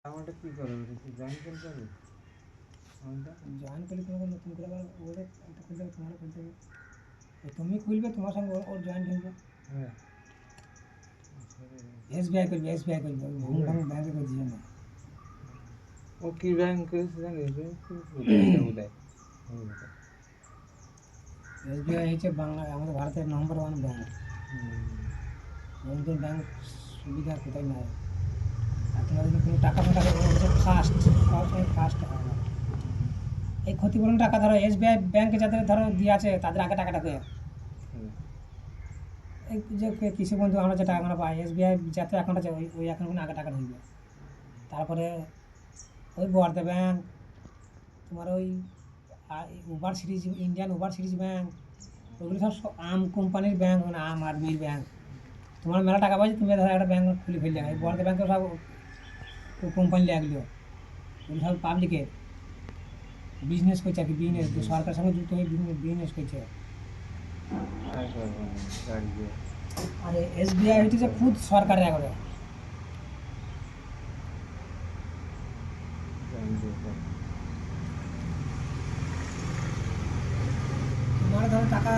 আমারটা কি করবে? ওটা কি জয়েন করতে হবে? আমারটা জয়েন করলে তোমাকে নতুন করে আবার ওদের একটা খুলতে হবে, তোমারও খুলতে হবে। ওই তুমি খুলবে, তোমার সঙ্গে ওর জয়েন্ট হইবে। হ্যাঁ এসবিআই করবে, এসবিআই করবে, ওই ভুং ভাং ব্যাংকে করে দিও না। ও কি ব্যাংক করেছে জানিস? এটা বোধহয় এসবিআই হচ্ছে বাংলা আমাদের ভারতের নম্বর 1 ব্যাংক। বন্ধন ব্যাংক সুবিধা কোথায় নাই। আর তোমার যদি কোনো টাকা ফাঁকা হচ্ছে ফাস্ট, কারোর সঙ্গে ফাস্ট হয় না। এই ক্ষতিপূরণ টাকা ধরো এসবিআই ব্যাংকে যাদের ধরো দিয়ে আছে তাদের আগে টাকাটা পেয়ে, এই যে কৃষি বন্ধু আমরা যে টাকাগুলো পাই এসবিআই যাতে অ্যাকাউন্ট আছে ওই অ্যাকাউন্টগুলো আগে টাকা ঢুকবে। তারপরে ওই বর্ধা ব্যাংক, তোমার ওই Uber series, Indian Uber series bank, ওগুলো সব আম কোম্পানির ব্যাংক, মানে আম আদমির ব্যাংক। তোমার মেলা টাকা পাইছে, তুমি ধরো একটা ব্যাংক খুলে ফেললে, এই বর্ধা ব্যাংকে সব কোম্পানি লাগলো, ওগুলো সব পাবলিকের বিজনেস করছে আর কি, বিজনেস সরকারের সঙ্গে যুক্ত হয়ে বিজনেস করছে। আর এসবিআই হচ্ছে খুদ সরকারের একবারে। তোমার ধরো টাকা